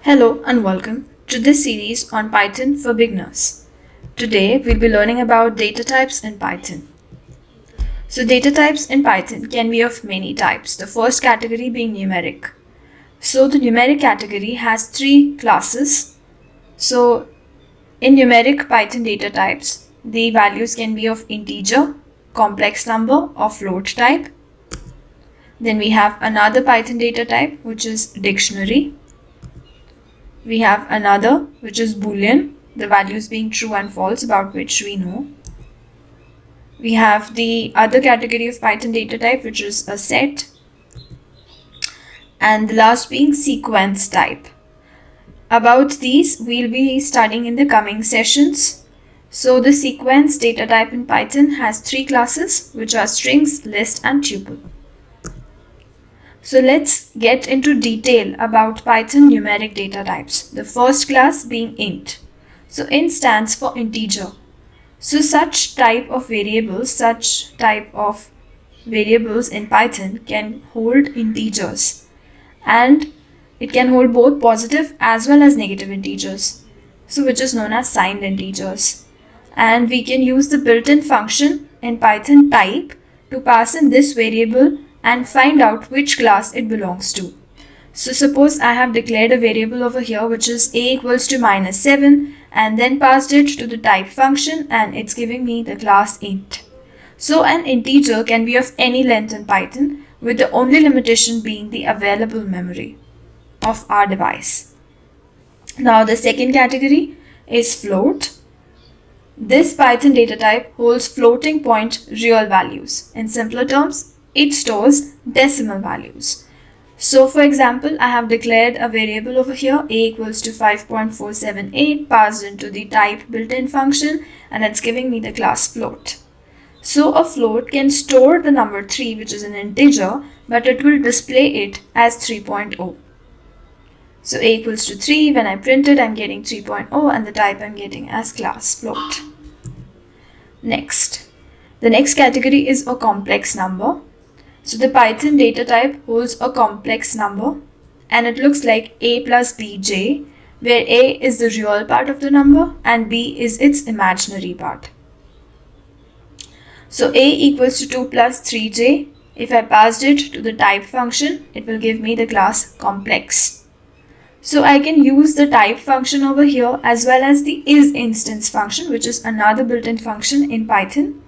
Hello and welcome to this series on Python for beginners. Today we'll be learning about data types in Python. So data types in Python can be of many types, the first category being numeric. So the numeric category has three classes. So in numeric Python data types, the values can be of integer, complex number or float type. Then we have another Python data type which is dictionary. We have another which is boolean, the values being true and false about which we know. We have the other category of Python data type which is a set, and the last being sequence type. About these we'll be studying in the coming sessions. So the sequence data type in Python has three classes which are strings, list and tuple. So let's get into detail about Python numeric data types. The first class being int. So int stands for integer. So such type of variables in Python can hold integers, and it can hold both positive as well as negative integers, so which is known as signed integers. And we can use the built-in function in Python type to pass in this variable and find out which class it belongs to. So suppose I have declared a variable over here which is a equals to -7 and then passed it to the type function, and it's giving me the class int. So an integer can be of any length in Python, with the only limitation being the available memory of our device. Now the second category is float. This Python data type holds floating point real values. In simpler terms, it stores decimal values. So for example, I have declared a variable over here, a equals to 5.478, passed into the type built-in function, and it's giving me the class float. So a float can store the number 3, which is an integer, but it will display it as 3.0. So a equals to 3, when I print it, I'm getting 3.0, and the type I'm getting as class float. Next, the next category is a complex number. So the Python data type holds a complex number, and it looks like a plus bj, where a is the real part of the number and b is its imaginary part. So a equals to 2 plus 3j. If I passed it to the type function, it will give me the class complex. So I can use the type function over here as well as the isInstance function, which is another built-in function in Python.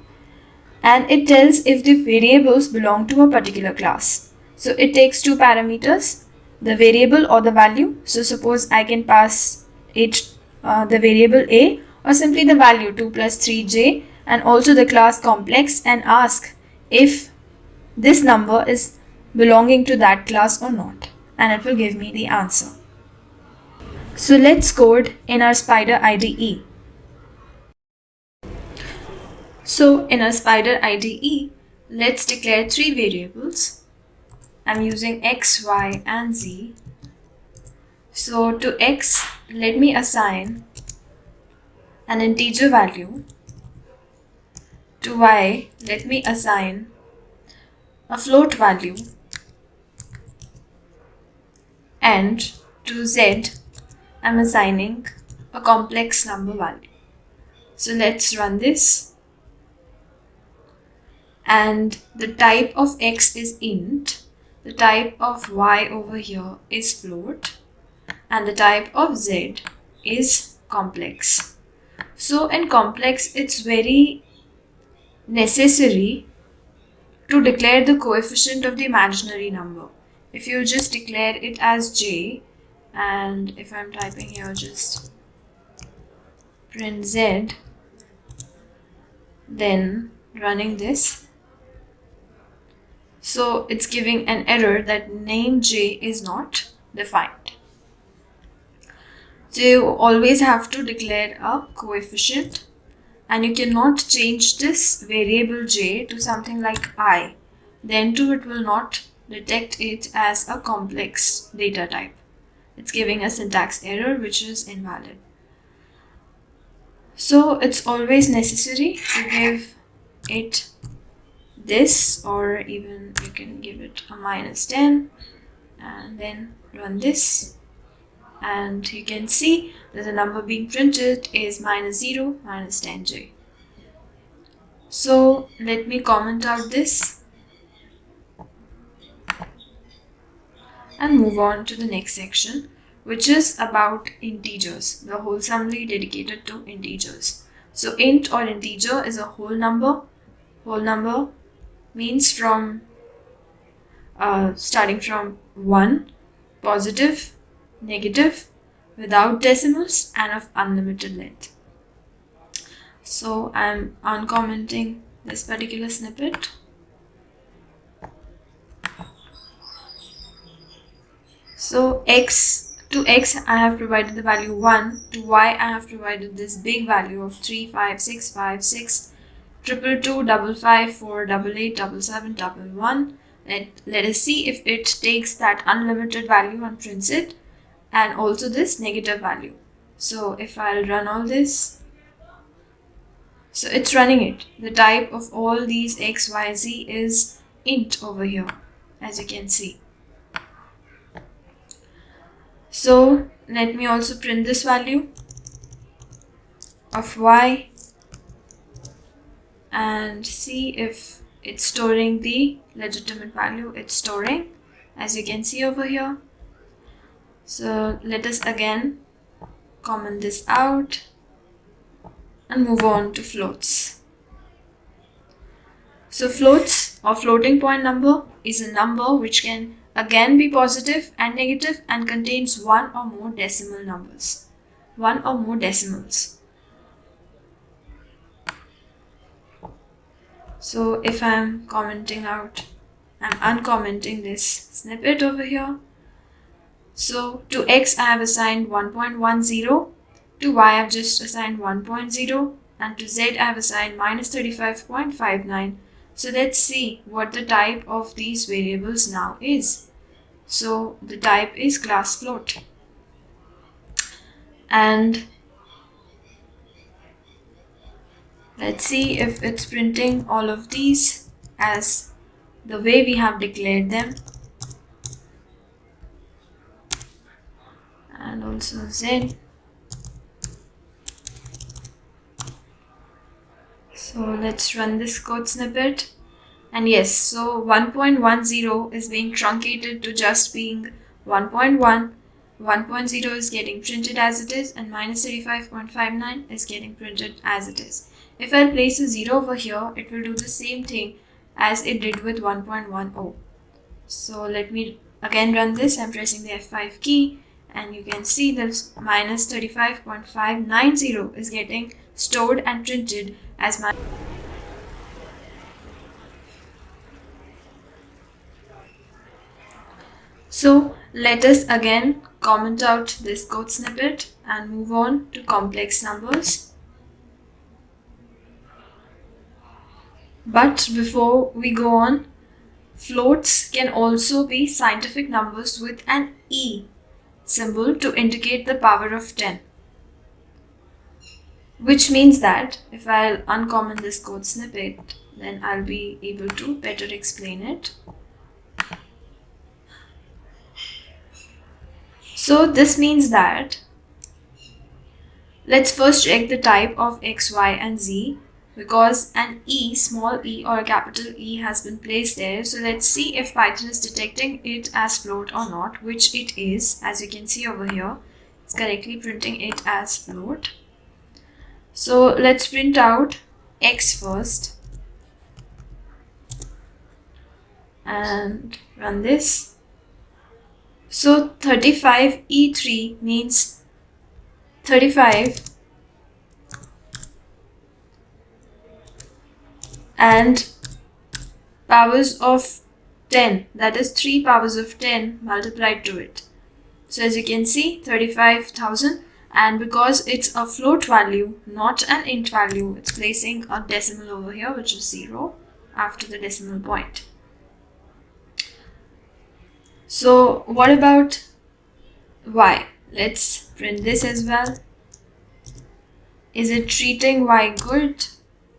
And it tells if the variables belong to a particular class. So it takes two parameters, the variable or the value. So suppose I can pass it the variable a, or simply the value 2 plus 3j, and also the class complex, and ask if this number is belonging to that class or not, and it will give me the answer. So let's code in our Spider IDE. So in our Spider IDE, let's declare three variables. I'm using x, y and z. So to x, let me assign an integer value. To y, let me assign a float value. And to z, I'm assigning a complex number value. So let's run this. And the type of x is int, the type of y over here is float, and the type of z is complex. So in complex, it's very necessary to declare the coefficient of the imaginary number. If you just declare it as j, and if I'm typing here just print z, then running this, so it's giving an error that name j is not defined. So you always have to declare a coefficient, and you cannot change this variable j to something like I. Then too it will not detect it as a complex data type. It's giving a syntax error which is invalid. So it's always necessary to give it this, or even you can give it a -10 and then run this. and you can see that the number being printed is -0, -10j. So let me comment out this and move on to the next section, which is about integers, the whole assembly dedicated to integers. So int or integer is a whole number. Whole number means from starting from 1, positive, negative, without decimals, and of unlimited length. So I'm uncommenting this particular snippet. So to x I have provided the value 1, to y I have provided this big value of 3, 5, 6, 5, 6, 222, 55, 4, 88, 77, 11. Let us see if it takes that unlimited value and prints it, and also this negative value. So if I'll run all this, so it's running it. The type of all these x, y, z is int over here, as you can see. So let me also print this value of y and see if it's storing the legitimate value. It's storing, as you can see over here. So let us again comment this out and move on to floats. So floats or floating point number is a number which can again be positive and negative and contains one or more decimal numbers, one or more decimals. So if I'm commenting out, I'm uncommenting this snippet over here. So to x I have assigned 1.10, to y I have just assigned 1.0, and to z I have assigned -35.59. So let's see what the type of these variables now is. So the type is class float. And let's see if it's printing all of these as the way we have declared them. And also z. So let's run this code snippet. And yes, so 1.10 is being truncated to just being 1.1. 1.0 is getting printed as it is, and -35.59 is getting printed as it is. If I place a 0 over here, it will do the same thing as it did with 1.10. So let me again run this. I'm pressing the F5 key, and you can see that -35.590 is getting stored and printed as my. So let us again comment out this code snippet and move on to complex numbers. But before we go on, floats can also be scientific numbers with an E symbol to indicate the power of 10. Which means that if I'll uncomment this code snippet, then I'll be able to better explain it. So this means that, let's first check the type of x, y and z, because an E, small e or a capital E has been placed there. So let's see if Python is detecting it as float or not, which it is. As you can see over here, it's correctly printing it as float. So let's print out x first and run this. So 35E3 means 35 and powers of 10, that is 3 powers of 10 multiplied to it. So as you can see, 35,000, and because it's a float value, not an int value, it's placing a decimal over here, which is 0 after the decimal point. So what about y? Let's print this as well. Is it treating y good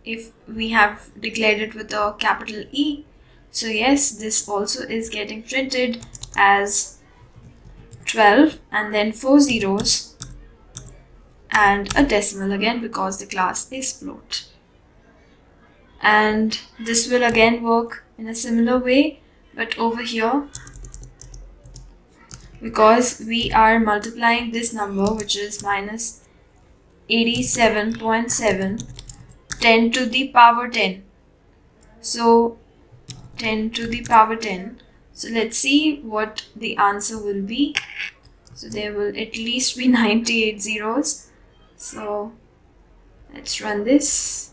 if we have declared it with a capital E? So yes, this also is getting printed as 12, and then 4 zeros and a decimal again because the class is float. And this will again work in a similar way, but over here, because we are multiplying this number, which is minus 87.7, 10 to the power 10. So 10 to the power 10. So let's see what the answer will be. So there will at least be 98 zeros. So let's run this.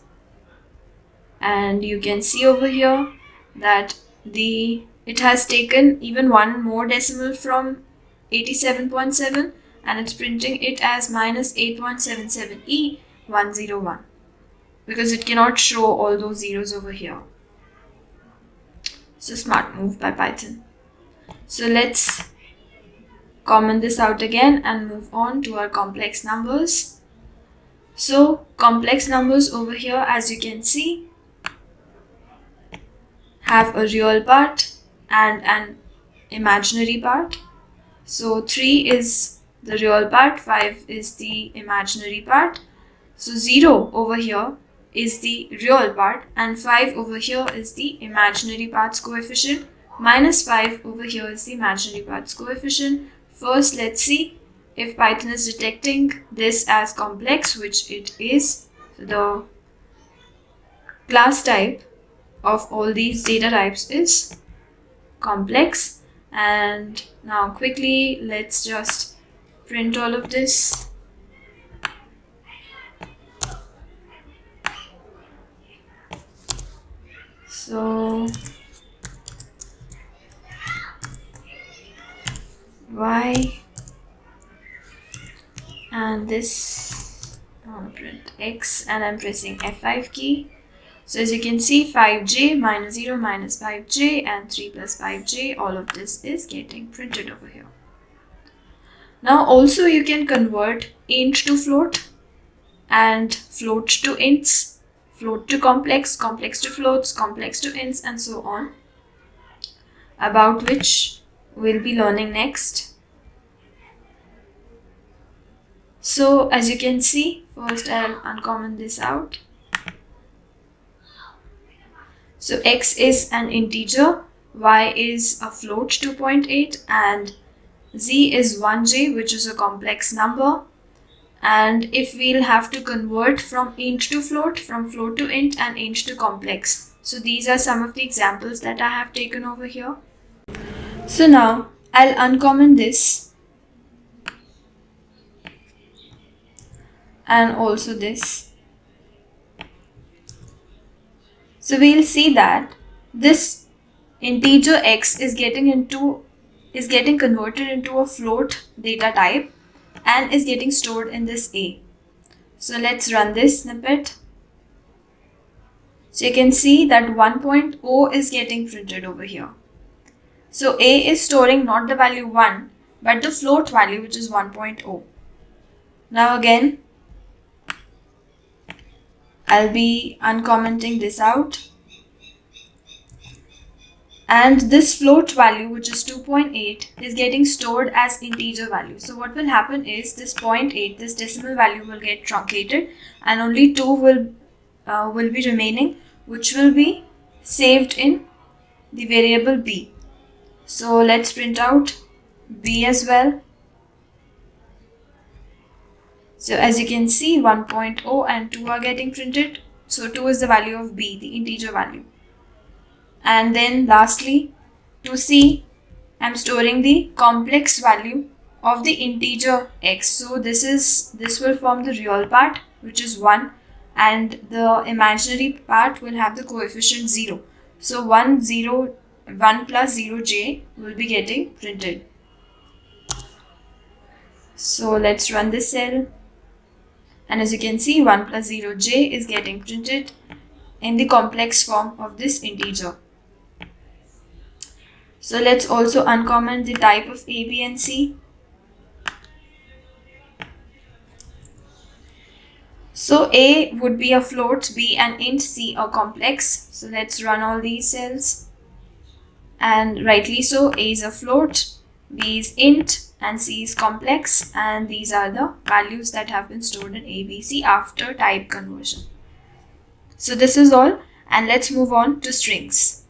And you can see over here that it has taken even one more decimal from 87.7 and it's printing it as minus 8.77E101 because it cannot show all those zeros over here. So smart move by Python. So let's comment this out again and move on to our complex numbers. So complex numbers over here, as you can see, have a real part and an imaginary part. So 3 is the real part, 5 is the imaginary part. So 0 over here is the real part and 5 over here is the imaginary part's coefficient. Minus 5 over here is the imaginary part's coefficient. First, let's see if Python is detecting this as complex, which it is. So the class type of all these data types is complex. And now quickly, let's just print all of this. So Y and this, I'll print X and I'm pressing F5 key. So as you can see, 5j minus 0 minus 5j and 3 plus 5j, all of this is getting printed over here. Now also you can convert int to float and float to ints, float to complex, complex to floats, complex to ints, and so on, about which we'll be learning next. So as you can see, first I'll uncomment this out. So x is an integer, y is a float 2.8 and z is 1j, which is a complex number. And if we'll have to convert from int to float, from float to int, and int to complex. So these are some of the examples that I have taken over here. So now I'll uncomment this and also this. So we'll see that this integer x is getting converted into a float data type and is getting stored in this A. So let's run this snippet. So you can see that 1.0 is getting printed over here. So A is storing not the value 1 but the float value, which is 1.0. Now again, I'll be uncommenting this out. And this float value, which is 2.8, is getting stored as integer value. So what will happen is this 0.8, this decimal value will get truncated and only 2 will be remaining, which will be saved in the variable b. So let's print out b as well. So as you can see, 1.0 and 2 are getting printed. So 2 is the value of b, the integer value. And then lastly, to c, I'm storing the complex value of the integer x. So this will form the real part, which is 1, and the imaginary part will have the coefficient 0. So 1 plus 0j will be getting printed. So let's run this cell. And as you can see, 1 plus 0j is getting printed in the complex form of this integer. So let's also uncomment the type of A, B, and C. So A would be a float, B and int, C a complex. So let's run all these cells. And rightly so, A is a float, B is int, and C is complex, and these are the values that have been stored in ABC after type conversion. So this is all, and let's move on to strings.